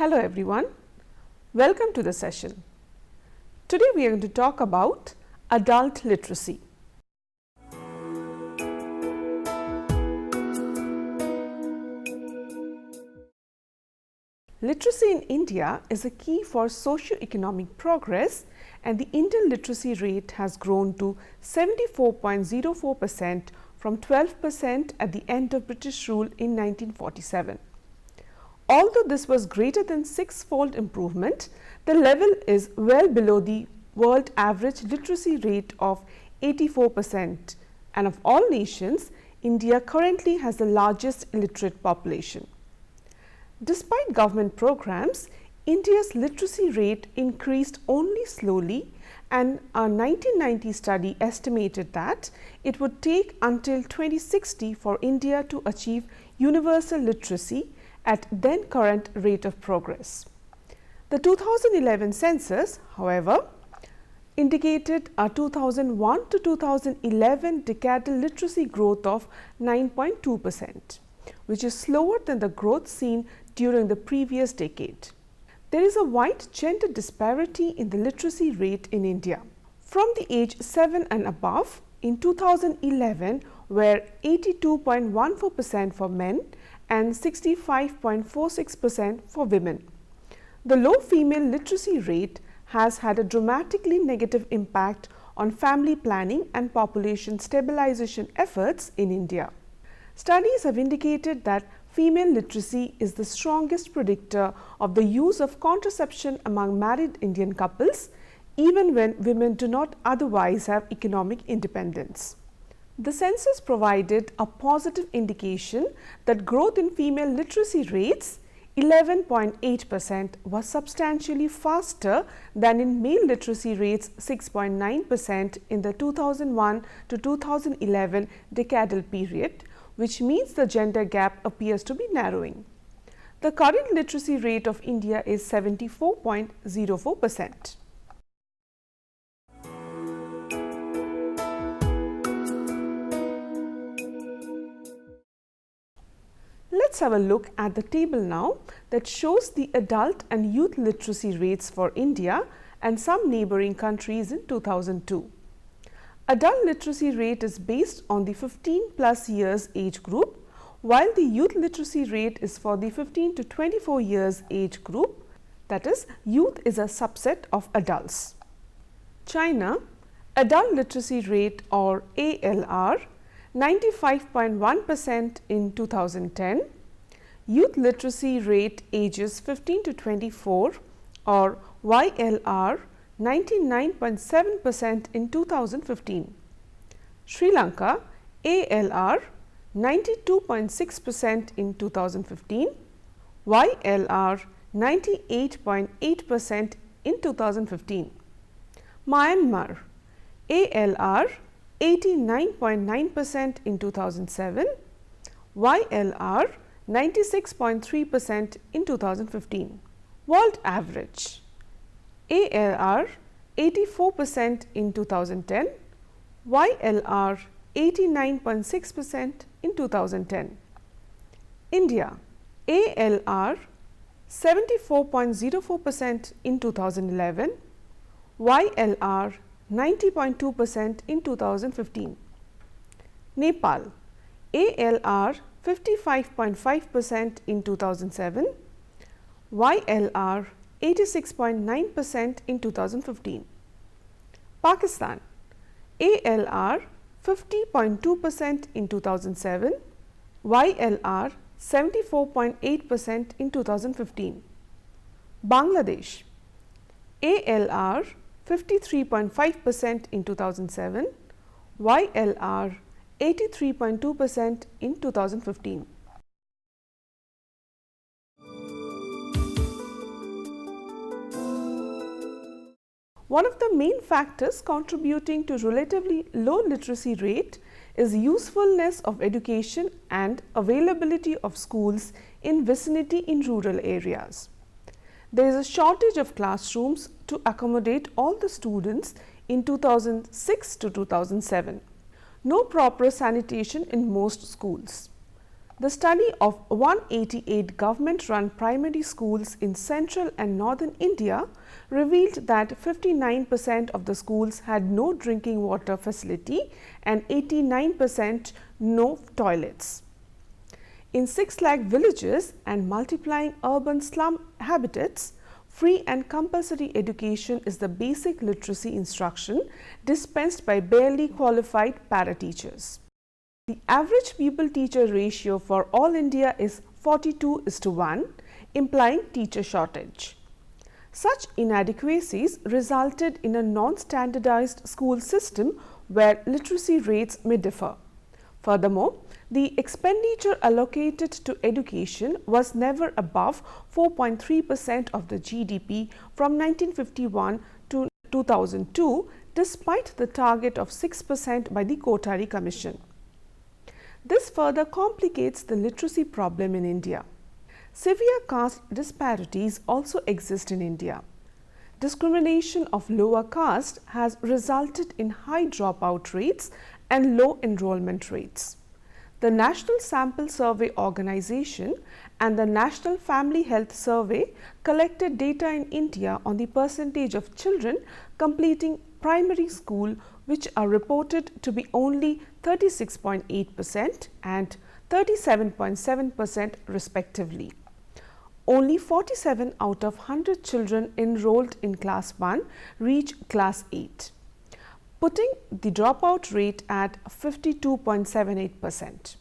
Hello everyone, welcome to the session. Today we are going to talk about adult literacy. Literacy in India is a key for socio-economic progress, and the Indian literacy rate has grown to 74.04% from 12% at the end of British rule in 1947. Although this was greater than six-fold improvement, the level is well below the world average literacy rate of 84%, and of all nations, India currently has the largest illiterate population. Despite government programs, India's literacy rate increased only slowly, and a 1990 study estimated that it would take until 2060 for India to achieve universal literacy at then current rate of progress. The 2011 census, however, indicated a 2001 to 2011 decadal literacy growth of 9.2%, which is slower than the growth seen during the previous decade. There is a wide gender disparity in the literacy rate in India. From the age 7 and above, in 2011 were 82.14% for men and 65.46% for women. The low female literacy rate has had a dramatically negative impact on family planning and population stabilization efforts in India. Studies have indicated that female literacy is the strongest predictor of the use of contraception among married Indian couples, even when women do not otherwise have economic independence. The census provided a positive indication that growth in female literacy rates, 11.8%, was substantially faster than in male literacy rates, 6.9%, in the 2001 to 2011 decadal period, which means the gender gap appears to be narrowing. The current literacy rate of India is 74.04%. Let's have a look at the table now that shows the adult and youth literacy rates for India and some neighboring countries in 2002. Adult literacy rate is based on the 15 plus years age group, while the youth literacy rate is for the 15 to 24 years age group, that is, youth is a subset of adults. China, adult literacy rate or ALR, 95.1% in 2010, youth literacy rate ages 15 to 24 or YLR, 99.7% in 2015. Sri Lanka, ALR, 92.6% in 2015, YLR, 98.8% in 2015. Myanmar, ALR, 89.9% in 2007, YLR, 96.3% in 2015. World average, ALR 84% in 2010, YLR 89.6% in 2010. India, ALR 74.04% in 2011, YLR 90.2% in 2015. Nepal, ALR 55.5% in 2007, YLR 86.9% in 2015. Pakistan, ALR 50.2% in 2007, YLR 74.8% in 2015. Bangladesh, ALR 53.5% in 2007, YLR 83.2% in 2015. One of the main factors contributing to relatively low literacy rate is usefulness of education and availability of schools in vicinity in rural areas. There is a shortage of classrooms to accommodate all the students in 2006 to 2007. No proper sanitation in most schools. The study of 188 government-run primary schools in central and northern India revealed that 59% of the schools had no drinking water facility and 89% no toilets. In 6 lakh villages and multiplying urban slum habitats, free and compulsory education is the basic literacy instruction dispensed by barely qualified para-teachers. The average pupil-teacher ratio for all India is 42:1, implying teacher shortage. Such inadequacies resulted in a non-standardized school system where literacy rates may differ. Furthermore, the expenditure allocated to education was never above 4.3% of the GDP from 1951 to 2002, despite the target of 6% by the Kothari Commission. This further complicates the literacy problem in India. Severe caste disparities also exist in India. Discrimination of lower caste has resulted in high dropout rates and low enrollment rates. The National Sample Survey Organization and the National Family Health Survey collected data in India on the percentage of children completing primary school, which are reported to be only 36.8% and 37.7% respectively. Only 47 out of 100 children enrolled in class 1 reach class 8, putting the dropout rate at 52.78%.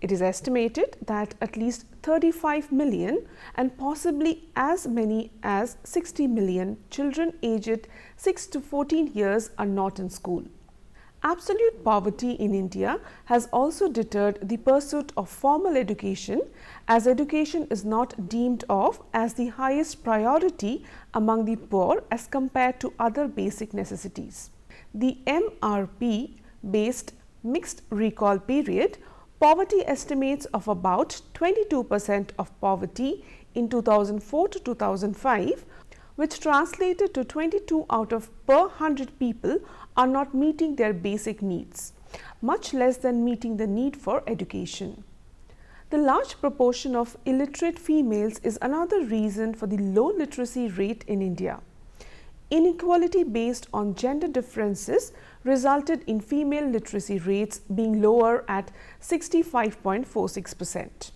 It is estimated that at least 35 million and possibly as many as 60 million children aged 6 to 14 years are not in school. Absolute poverty in India has also deterred the pursuit of formal education, as education is not deemed of as the highest priority among the poor as compared to other basic necessities. The MRP based mixed recall period poverty estimates of about 22% of poverty in 2004 to 2005, which translated to 22 out of per 100 people are not meeting their basic needs, much less than meeting the need for education. The large proportion of illiterate females is another reason for the low literacy rate in India. Inequality based on gender differences resulted in female literacy rates being lower at 65.46%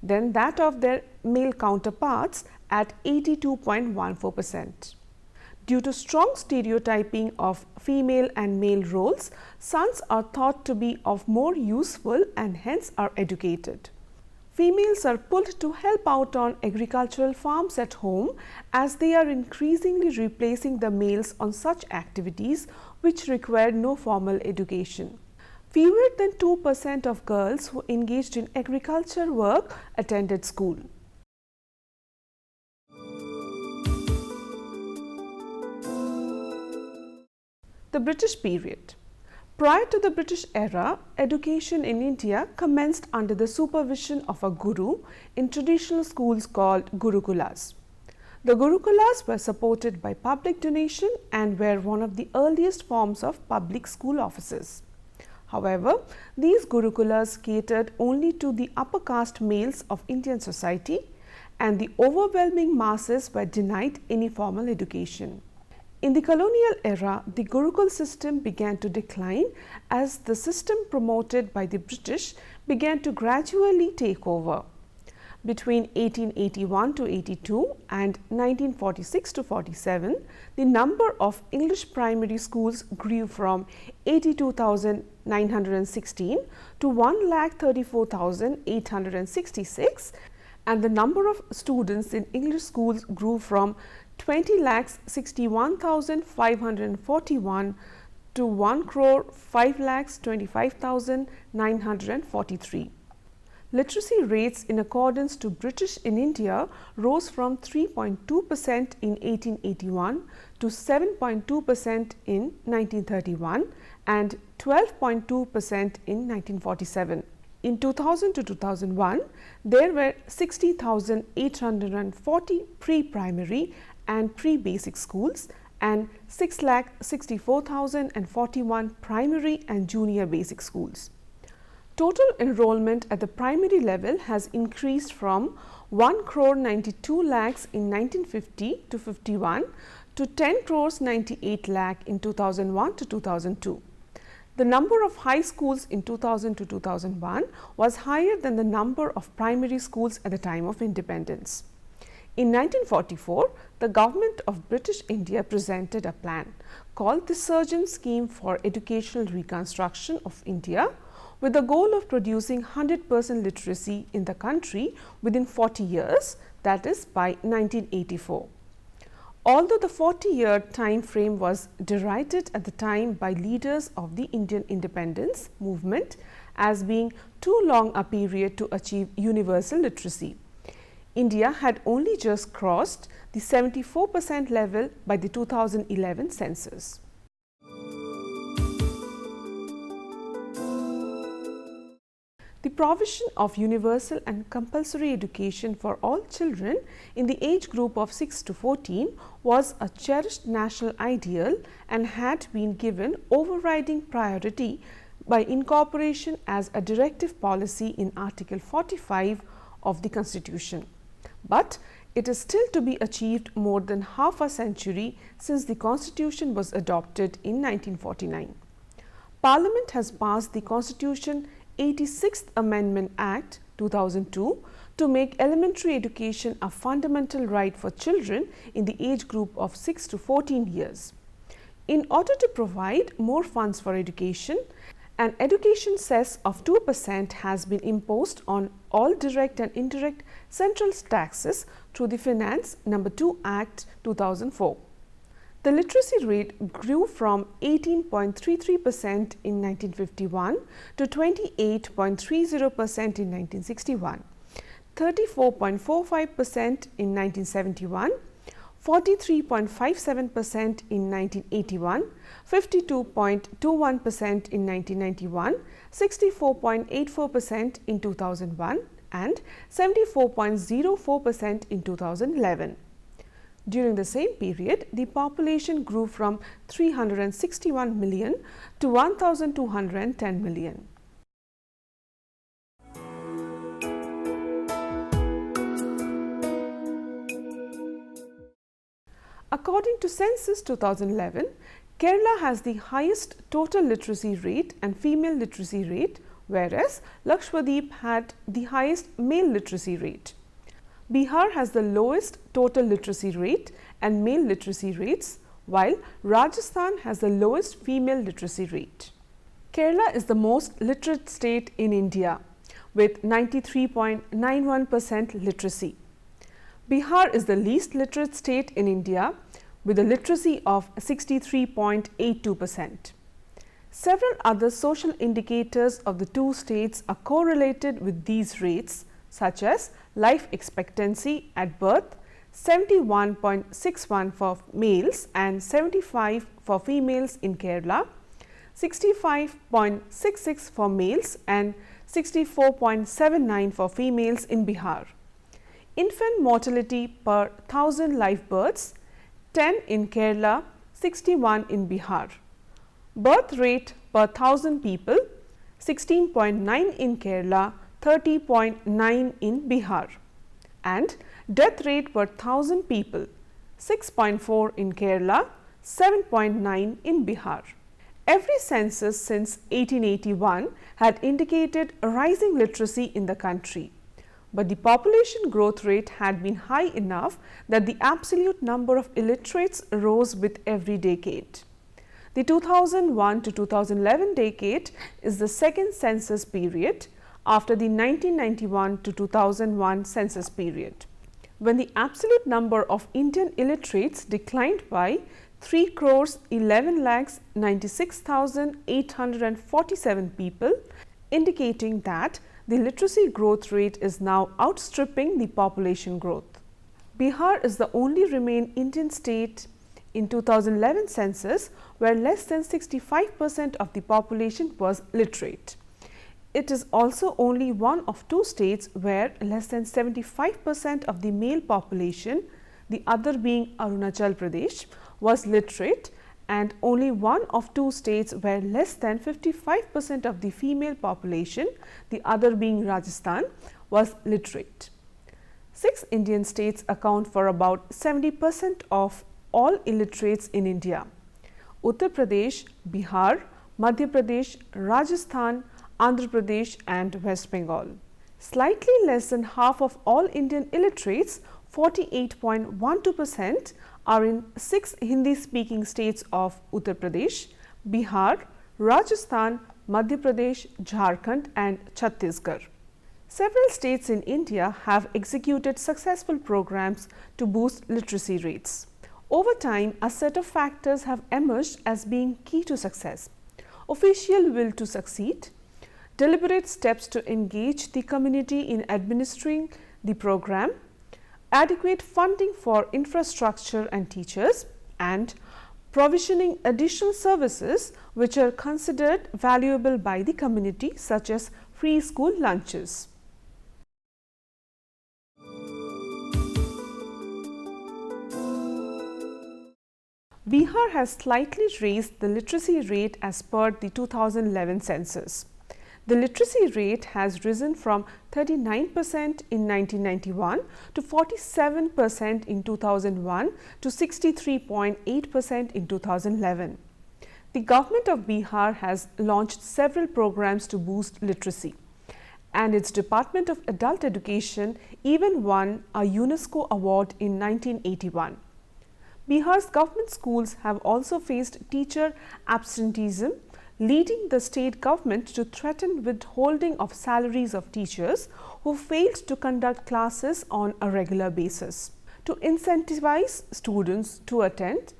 than that of their male counterparts at 82.14%. Due to strong stereotyping of female and male roles, sons are thought to be of more useful and hence are educated. Females are pulled to help out on agricultural farms at home, as they are increasingly replacing the males on such activities which require no formal education. Fewer than 2% of girls who engaged in agriculture work attended school. The British period. Prior to the British era, education in India commenced under the supervision of a guru in traditional schools called Gurukulas. The Gurukulas were supported by public donation and were one of the earliest forms of public school offices. However, these Gurukulas catered only to the upper caste males of Indian society, and the overwhelming masses were denied any formal education. In the colonial era, the Gurukul system began to decline as the system promoted by the British began to gradually take over. Between 1881 to 82 and 1946 to 47, the number of English primary schools grew from 82,916 to 1,34,866, and the number of students in English schools grew from 20,61,541 to 1,05,25,943. Literacy rates in accordance to British in India rose from 3.2% in 1881 to 7.2% in 1931 and 12.2% in 1947. In 2000 to 2001, there were 60,840 pre-primary and pre-basic schools and 6,64,041 primary and junior basic schools. Total enrollment at the primary level has increased from 1 crore 92 lakhs in 1950 to 51 to 10 crores 98 lakh in 2001 to 2002. The number of high schools in 2000 to 2001 was higher than the number of primary schools at the time of independence. In 1944, the government of British India presented a plan called the Surgeon Scheme for Educational Reconstruction of India, with the goal of producing 100% literacy in the country within 40 years, that is by 1984. Although the 40-year time frame was derided at the time by leaders of the Indian independence movement as being too long a period to achieve universal literacy, India had only just crossed the 74% level by the 2011 census. The provision of universal and compulsory education for all children in the age group of 6 to 14 was a cherished national ideal and had been given overriding priority by incorporation as a directive policy in Article 45 of the Constitution. But it is still to be achieved more than half a century since the Constitution was adopted in 1949. Parliament has passed the Constitution 86th Amendment Act 2002 to make elementary education a fundamental right for children in the age group of 6 to 14 years. In order to provide more funds for education, an education cess of 2% has been imposed on all direct and indirect central taxes through the Finance No. 2 Act 2004. The literacy rate grew from 18.33% in 1951 to 28.30% in 1961, 34.45% in 1971, 43.57% in 1981, 52.21% in 1991, 64.84% in 2001 and 74.04% in 2011. During the same period, the population grew from 361 million to 1,210 million. According to Census 2011, Kerala has the highest total literacy rate and female literacy rate, whereas Lakshadweep had the highest male literacy rate. Bihar has the lowest total literacy rate and male literacy rates, while Rajasthan has the lowest female literacy rate. Kerala is the most literate state in India with 93.91% literacy. Bihar is the least literate state in India with a literacy of 63.82%. Several other social indicators of the two states are correlated with these rates, such as life expectancy at birth 71.61 for males and 75 for females in Kerala, 65.66 for males and 64.79 for females in Bihar. Infant mortality per 1000 live births 10 in Kerala, 61 in Bihar. Birth rate per 1000 people 16.9 in Kerala, 30.9 in Bihar, and death rate per 1000 people 6.4 in Kerala, 7.9 in Bihar. Every census since 1881 had indicated a rising literacy in the country, but the population growth rate had been high enough that the absolute number of illiterates rose with every decade. The 2001 to 2011 decade is the second census period after the 1991 to 2001 census period, when the absolute number of Indian illiterates declined by 3 crores 11 lakhs 96,847 people, indicating that the literacy growth rate is now outstripping the population growth. Bihar is the only remaining Indian state in 2011 census where less than 65% of the population was literate. It is also only one of two states where less than 75% of the male population, the other being Arunachal Pradesh, was literate, and only one of two states where less than 55% of the female population, the other being Rajasthan, was literate. 6 Indian states account for about 70% of all illiterates in India: Uttar Pradesh, Bihar, Madhya Pradesh, Rajasthan, Andhra Pradesh and West Bengal. Slightly less than half of all Indian illiterates, 48.12%, are in 6 Hindi-speaking states of Uttar Pradesh, Bihar, Rajasthan, Madhya Pradesh, Jharkhand and Chhattisgarh. Several states in India have executed successful programs to boost literacy rates. Over time, a set of factors have emerged as being key to success: official will to succeed, deliberate steps to engage the community in administering the program, adequate funding for infrastructure and teachers, and provisioning additional services which are considered valuable by the community, such as free school lunches. Bihar has slightly raised the literacy rate as per the 2011 census. The literacy rate has risen from 39% in 1991 to 47% in 2001 to 63.8% in 2011. The government of Bihar has launched several programs to boost literacy, and its Department of Adult Education even won a UNESCO award in 1981. Bihar's government schools have also faced teacher absenteeism, leading the state government to threaten withholding of salaries of teachers who failed to conduct classes on a regular basis. To incentivize students to attend,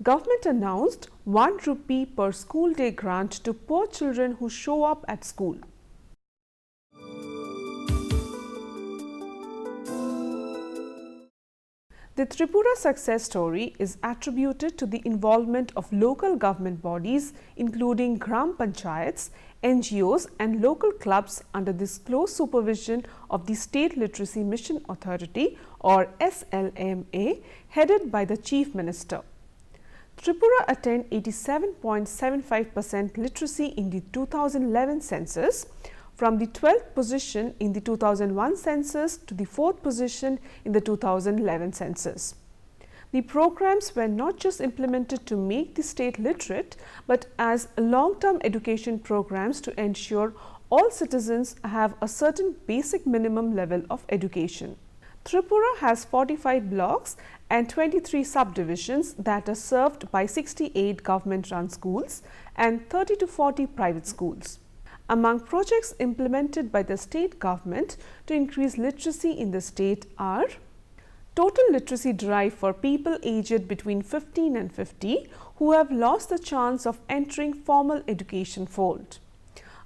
government announced 1 rupee per school day grant to poor children who show up at school. The Tripura success story is attributed to the involvement of local government bodies, including Gram Panchayats, NGOs and local clubs under this close supervision of the State Literacy Mission Authority, or SLMA, headed by the Chief Minister. Tripura attained 87.75% literacy in the 2011 census, from the 12th position in the 2001 census to the 4th position in the 2011 census. The programs were not just implemented to make the state literate, but as long-term education programs to ensure all citizens have a certain basic minimum level of education. Tripura has 45 blocks and 23 subdivisions that are served by 68 government-run schools and 30 to 40 private schools. Among projects implemented by the state government to increase literacy in the state are: total literacy drive for people aged between 15 and 50 who have lost the chance of entering formal education fold;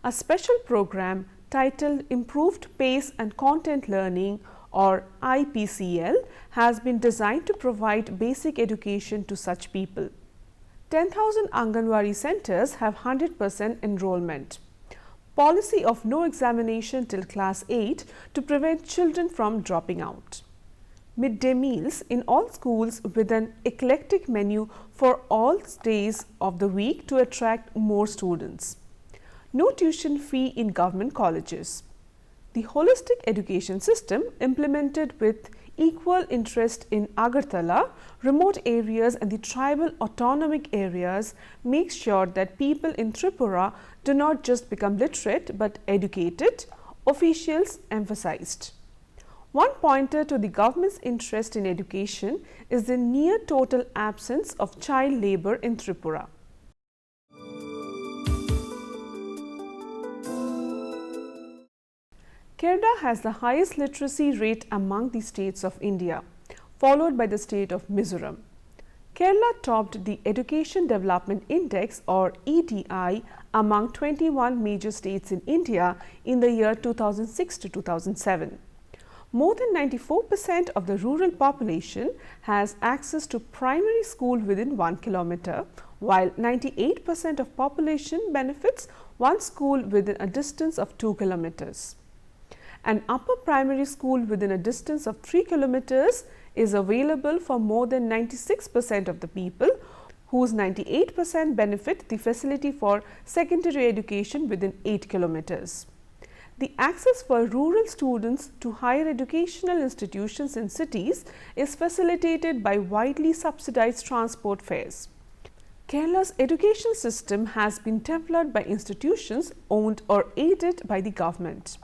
a special program titled Improved Pace and Content Learning, or IPCL, has been designed to provide basic education to such people. 10,000 Anganwadi centers have 100% enrollment. Policy of no examination till class 8 to prevent children from dropping out. Midday meals in all schools with an eclectic menu for all days of the week to attract more students. No tuition fee in government colleges. The holistic education system implemented with equal interest in Agartala, remote areas and the tribal autonomic areas makes sure that people in Tripura do not just become literate but educated, officials emphasized. One pointer to the government's interest in education is the near total absence of child labour in Tripura. Kerala has the highest literacy rate among the states of India, followed by the state of Mizoram. Kerala topped the Education Development Index, or EDI, among 21 major states in India in the year 2006 to 2007. More than 94% of the rural population has access to primary school within 1 kilometer, while 98% of population benefits one school within a distance of 2 kilometers. An upper primary school within a distance of 3 kilometers is available for more than 96% of the people, whose 98% benefit the facility for secondary education within 8 kilometers. The access for rural students to higher educational institutions in cities is facilitated by widely subsidized transport fares. Kerala's education system has been developed by institutions owned or aided by the government.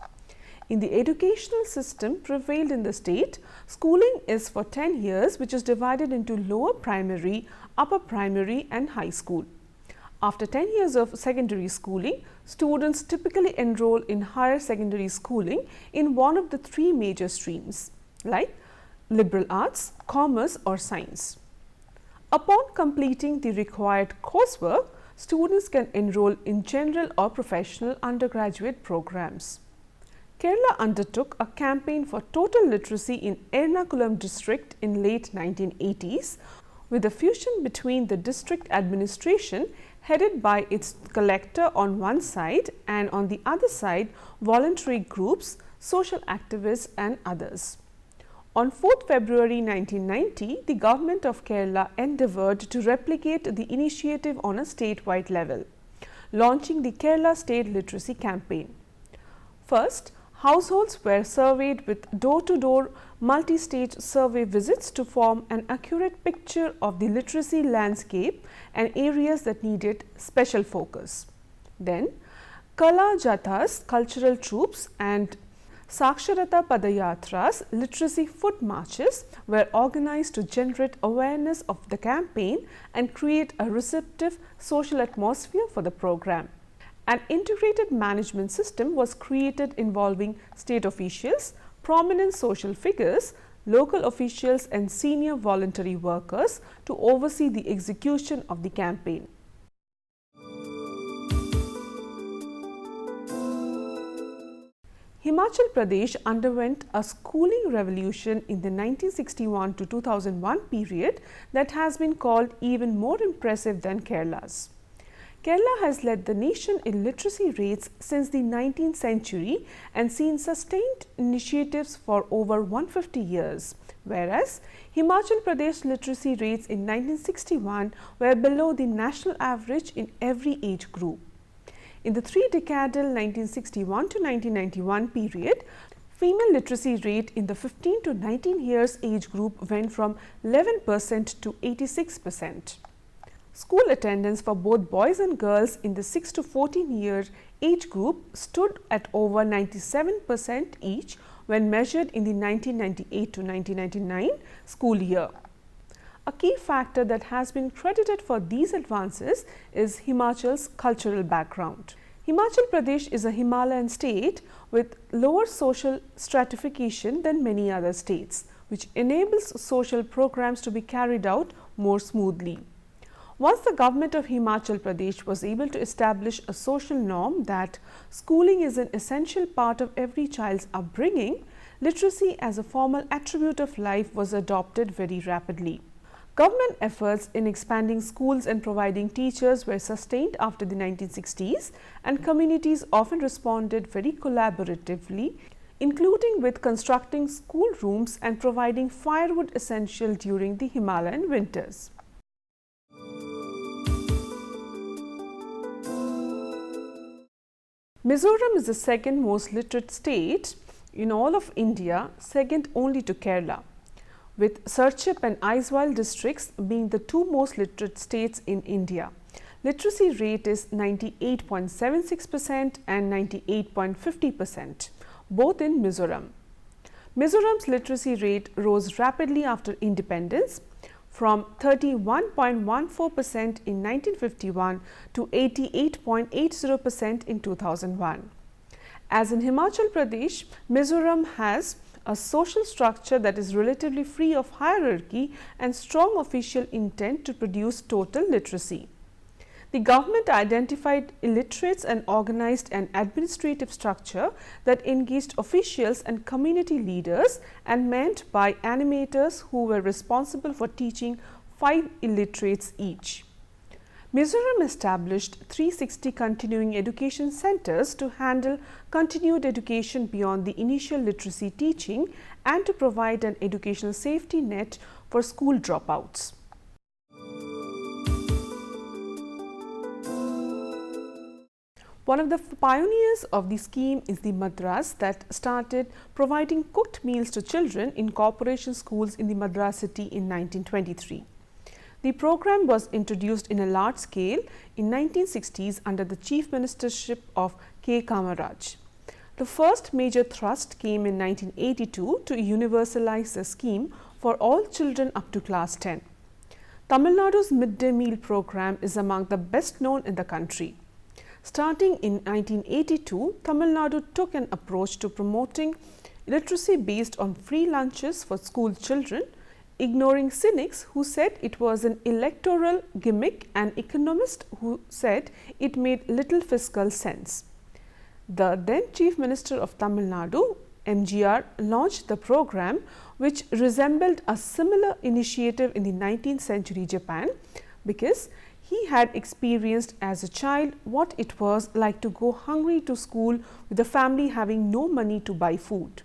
In the educational system prevailed in the state, schooling is for 10 years, which is divided into lower primary, upper primary and high school. After 10 years of secondary schooling, students typically enroll in higher secondary schooling in one of the three major streams like liberal arts, commerce or science. Upon completing the required coursework, students can enroll in general or professional undergraduate programs. Kerala undertook a campaign for total literacy in Ernakulam district in late 1980s, with a fusion between the district administration headed by its collector on one side and on the other side voluntary groups, social activists and others. On 4th February 1990, the government of Kerala endeavoured to replicate the initiative on a statewide level, launching the Kerala State Literacy Campaign. First, households were surveyed with door-to-door multi-stage survey visits to form an accurate picture of the literacy landscape and areas that needed special focus. Then, Kala Jathas, cultural troops and Saksharata Padayatras, literacy foot marches were organized to generate awareness of the campaign and create a receptive social atmosphere for the program. An integrated management system was created involving state officials, prominent social figures, local officials and senior voluntary workers to oversee the execution of the campaign. Himachal Pradesh underwent a schooling revolution in the 1961 to 2001 period that has been called even more impressive than Kerala's. Kerala has led the nation in literacy rates since the 19th century and seen sustained initiatives for over 150 years, whereas Himachal Pradesh literacy rates in 1961 were below the national average in every age group. In the three-decadal 1961 to 1991 period, female literacy rate in the 15 to 19 years age group went from 11% to 86%. School attendance for both boys and girls in the 6 to 14 year age group stood at over 97% each when measured in the 1998 to 1999 school year. A key factor that has been credited for these advances is Himachal's cultural background. Himachal Pradesh is a Himalayan state with lower social stratification than many other states, which enables social programs to be carried out more smoothly. Once the government of Himachal Pradesh was able to establish a social norm that schooling is an essential part of every child's upbringing, literacy as a formal attribute of life was adopted very rapidly. Government efforts in expanding schools and providing teachers were sustained after the 1960s, and communities often responded very collaboratively, including with constructing school rooms and providing firewood essential during the Himalayan winters. Mizoram is the second most literate state in all of India, second only to Kerala, with Sarchip and Aizwal districts being the two most literate states in India. Literacy rate is 98.76% and 98.50%, both in Mizoram. Mizoram's literacy rate rose rapidly after independence, from 31.14% in 1951 to 88.80% in 2001. As in Himachal Pradesh, Mizoram has a social structure that is relatively free of hierarchy and strong official intent to produce total literacy. The government identified illiterates and organized an administrative structure that engaged officials and community leaders and manned by animators who were responsible for teaching 5 illiterates each. Mizoram established 360 continuing education centers to handle continued education beyond the initial literacy teaching and to provide an educational safety net for school dropouts. One of the pioneers of the scheme is the Madras that started providing cooked meals to children in corporation schools in the Madras city in 1923. The program was introduced in a large scale in 1960s under the chief ministership of K. Kamaraj. The first major thrust came in 1982 to universalize the scheme for all children up to class 10. Tamil Nadu's midday meal program is among the best known in the country. Starting in 1982, Tamil Nadu took an approach to promoting literacy based on free lunches for school children, ignoring cynics who said it was an electoral gimmick and economists who said it made little fiscal sense. The then Chief Minister of Tamil Nadu, MGR, launched the program, which resembled a similar initiative in the 19th century Japan, because he had experienced as a child what it was like to go hungry to school with a family having no money to buy food.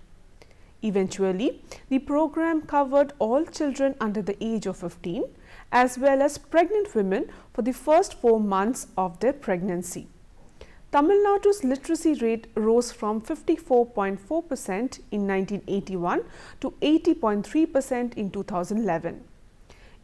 Eventually, the program covered all children under the age of 15 as well as pregnant women for the first 4 months of their pregnancy. Tamil Nadu's literacy rate rose from 54.4% in 1981 to 80.3% in 2011.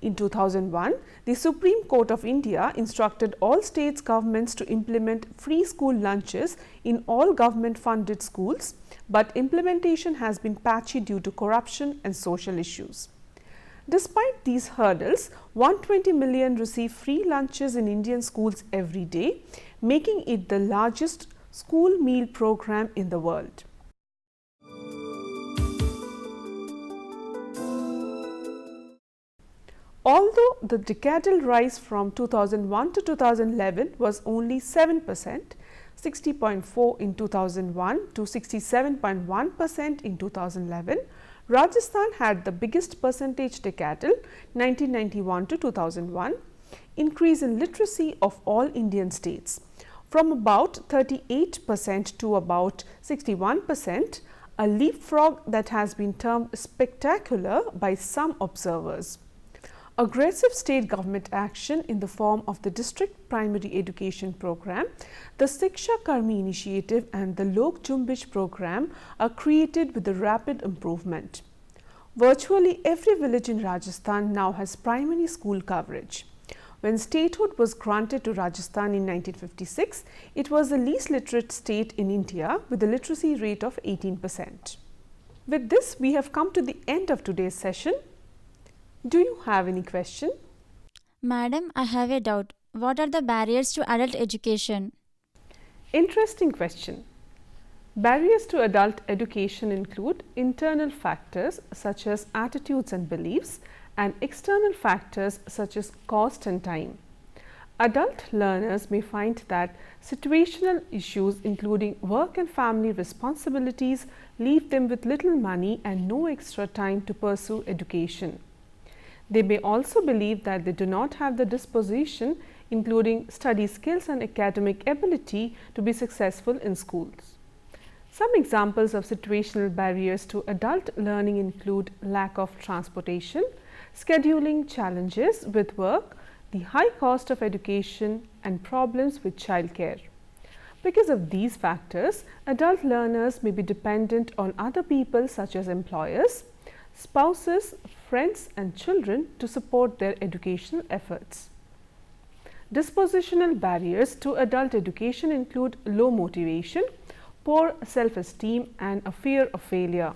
In 2001, the Supreme Court of India instructed all states governments to implement free school lunches in all government funded schools, but implementation has been patchy due to corruption and social issues. Despite these hurdles, 120 million receive free lunches in Indian schools every day, making it the largest school meal program in the world. Although the decadal rise from 2001 to 2011 was only 7%, 60.4 in 2001 to 67.1% in 2011, Rajasthan had the biggest percentage decadal 1991 to 2001 increase in literacy of all Indian states, from about 38% to about 61%, a leapfrog that has been termed spectacular by some observers. Aggressive state government action in the form of the district primary education program, the Shiksha Karmi initiative and the Lok Jumbish program are created with a rapid improvement. Virtually every village in Rajasthan now has primary school coverage. When statehood was granted to Rajasthan in 1956, it was the least literate state in India with a literacy rate of 18%. With this, we have come to the end of today's session. Do you have any question? Madam, I have a doubt. What are the barriers to adult education? Interesting question. Barriers to adult education include internal factors such as attitudes and beliefs and external factors such as cost and time. Adult learners may find that situational issues including work and family responsibilities leave them with little money and no extra time to pursue education. They may also believe that they do not have the disposition, including study skills and academic ability, to be successful in schools. Some examples of situational barriers to adult learning include lack of transportation, scheduling challenges with work, the high cost of education, and problems with childcare. Because of these factors, adult learners may be dependent on other people such as employers, spouses, friends and children to support their educational efforts. Dispositional barriers to adult education include low motivation, poor self-esteem and a fear of failure.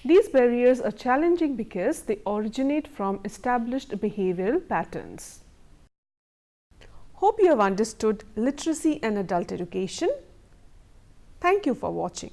These barriers are challenging because they originate from established behavioral patterns. Hope you have understood literacy and adult education. Thank you for watching.